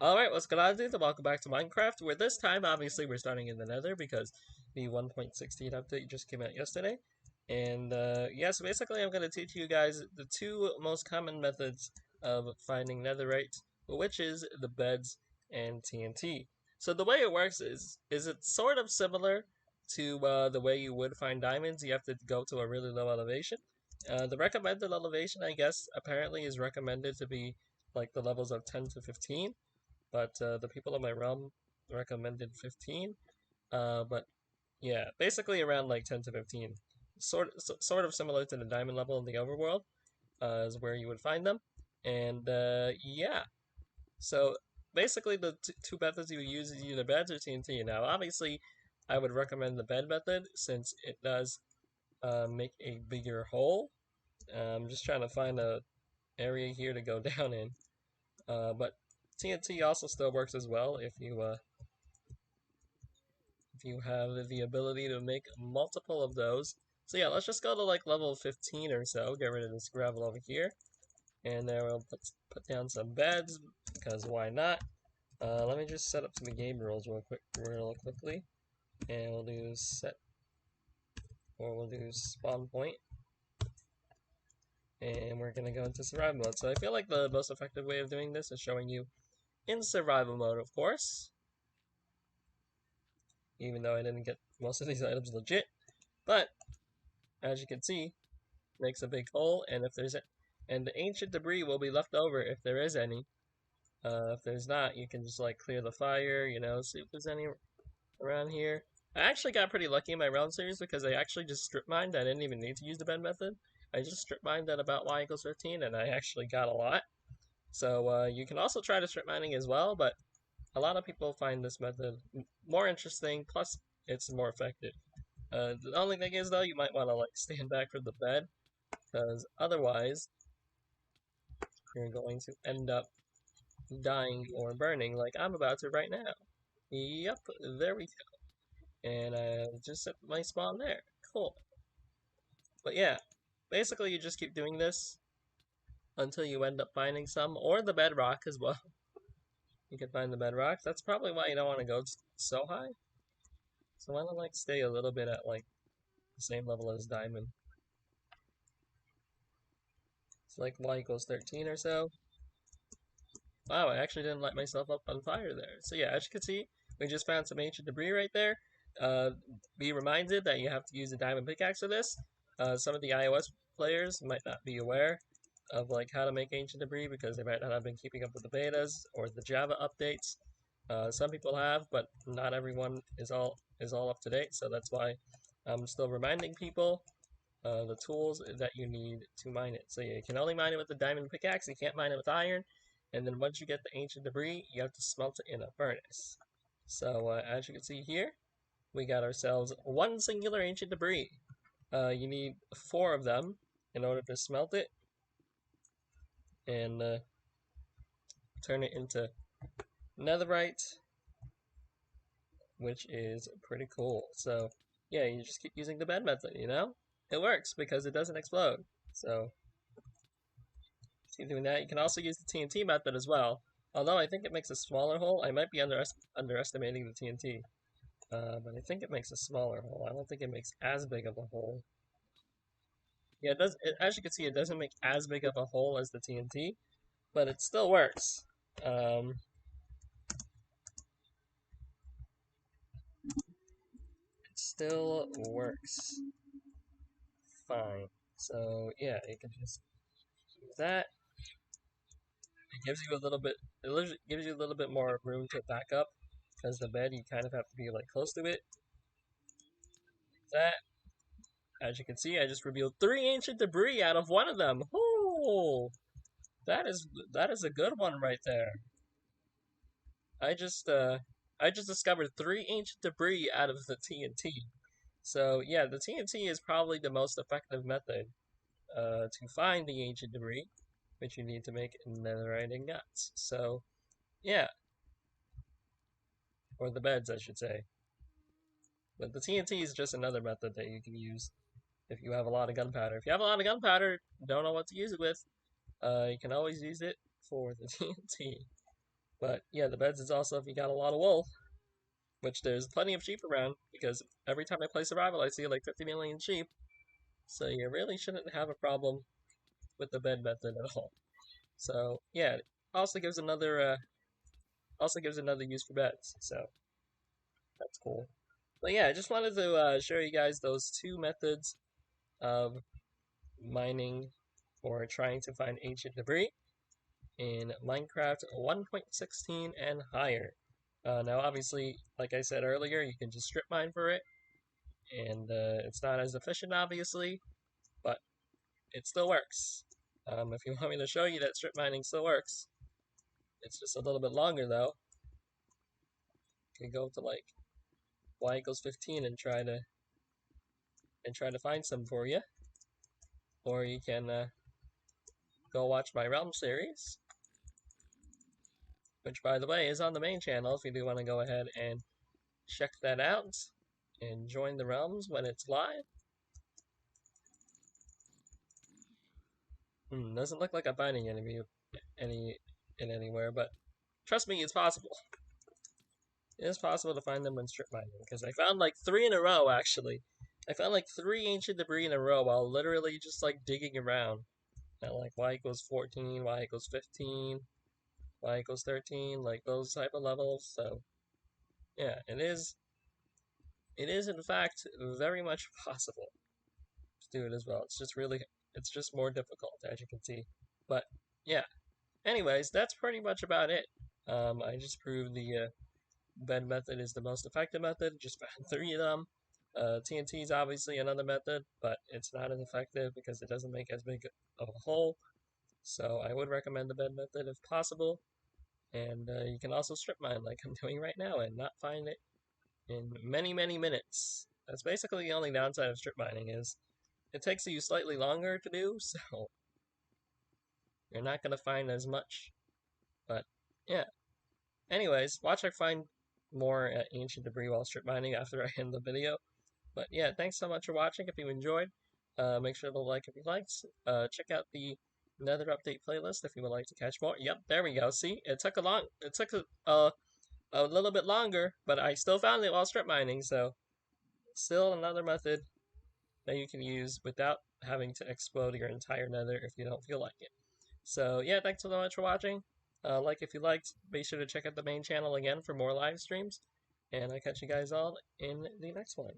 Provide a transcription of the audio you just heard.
Alright, what's going on, dudes? And welcome back to Minecraft, where this time, obviously, we're starting in the Nether because the 1.16 update just came out yesterday. And, yeah, so basically I'm going to teach you guys the two most common methods of finding netherite, which is the beds and TNT. So the way it works is it's sort of similar to the way you would find diamonds. You have to go to a really low elevation. The recommended elevation, I guess, apparently is recommended to be like the levels of 10 to 15, but the people in my realm recommended 15. But yeah, basically around like 10 to 15. Sort of similar to the diamond level in the overworld, is where you would find them. And yeah, so basically the two methods you would use is either beds or TNT. Now, obviously, I would recommend the bed method since it does make a bigger hole. I'm just trying to find a area here to go down in. But TNT also still works as well if you have the ability to make multiple of those. So yeah, let's just go to like level 15 or so. Get rid of this gravel over here, and then we'll put down some beds because why not? Let me just set up some game rules real quickly, and we'll do set or we'll do spawn point, and we're gonna go into survival mode. So I feel like the most effective way of doing this is showing you in survival mode, of course, even though I didn't get most of these items legit. But as you can see, makes a big hole, and and the ancient debris will be left over if there is any. If there's not, you can just like clear the fire, see if there's any around here. I actually got pretty lucky in my round series because I actually just strip mined. I didn't even need to use the bend method. I just strip mined at about y equals 15, and I actually got a lot. So you can also try to strip mining as well, but a lot of people find this method more interesting. Plus, it's more effective. The only thing is though, you might want to like stand back from the bed because otherwise you're going to end up dying or burning like I'm about to right now. Yep, there we go. And I just set my spawn there. Cool. But yeah, basically you just keep doing this until you end up finding some, or the bedrock as well. You can find the bedrock. That's probably why you don't want to go so high. So why don't like stay a little bit at like the same level as diamond. It's like y equals 13 or so. Wow, I actually didn't light myself up on fire there. So yeah, as you can see, we just found some ancient debris right there. Uh, be reminded that you have to use a diamond pickaxe for this. Some of the iOS players might not be aware of like how to make ancient debris because they might not have been keeping up with the betas or the Java updates. Some people have, but not everyone is all up to date. So that's why I'm still reminding people the tools that you need to mine it. So yeah, you can only mine it with the diamond pickaxe. You can't mine it with iron. And then once you get the ancient debris, you have to smelt it in a furnace. So as you can see here, we got ourselves one singular ancient debris. You need 4 of them in order to smelt it and turn it into netherite, which is pretty cool. So yeah, you just keep using the bed method, It works because it doesn't explode. So keep doing that. You can also use the TNT method as well. Although I think it makes a smaller hole. I might be underestimating the TNT. But I think it makes a smaller hole. I don't think it makes as big of a hole. Yeah, it does. As you can see, it doesn't make as big of a hole as the TNT, but it still works. Um, it still works fine. So yeah, you can just use that. It gives you a little bit. Gives you a little bit more room to back up because the bed you kind of have to be like close to it. That, as you can see, I just revealed 3 ancient debris out of one of them. Oh, that is a good one right there. I just uh I just discovered 3 ancient debris out of the TNT. So yeah, the TNT is probably the most effective method to find the ancient debris, which you need to make netherite ingots. So yeah, or the beds I should say. But the TNT is just another method that you can use if you have a lot of gunpowder. If you have a lot of gunpowder, don't know what to use it with, you can always use it for the TNT. But yeah, the beds is also if you got a lot of wool, which there's plenty of sheep around, because every time I play survival, I see like 50 million sheep. So you really shouldn't have a problem with the bed method at all. So yeah, it also gives another use for beds. So that's cool. But yeah, I just wanted to show you guys those two methods of mining or trying to find ancient debris in Minecraft 1.16 and higher. Now, obviously, like I said earlier, you can just strip mine for it, and it's not as efficient, obviously, but it still works. If you want me to show you that strip mining still works, it's just a little bit longer though. You can go to like y equals 15 and try to find some for you, or you can go watch my Realm series, which by the way is on the main channel if you do want to go ahead and check that out and join the realms when it's live. Doesn't look like I'm finding any in anywhere, but trust me, it's possible. It is possible to find them when strip mining, because I found like 3 in a row actually. I found like 3 ancient debris in a row while literally just like digging around at like y equals 14, y equals 15, y equals 13, like those type of levels. So yeah, it is in fact very much possible to do it as well. It's just more difficult, as you can see. But yeah, anyways, that's pretty much about it. I just proved the bed method is the most effective method. Just found 3 of them. TNT is obviously another method, but it's not as effective because it doesn't make as big of a hole. So I would recommend the bed method if possible. And you can also strip mine like I'm doing right now and not find it in many, many minutes. That's basically the only downside of strip mining is it takes you slightly longer to do, so you're not going to find as much. But yeah. Anyways, watch I find more ancient debris while strip mining after I end the video. But yeah, thanks so much for watching. If you enjoyed, make sure to like if you liked. Check out the Nether update playlist if you would like to catch more. Yep, there we go. See, it took a little bit longer, but I still found it while strip mining. So still another method that you can use without having to explode your entire Nether if you don't feel like it. So yeah, thanks so much for watching. Like if you liked, be sure to check out the main channel again for more live streams. And I catch you guys all in the next one.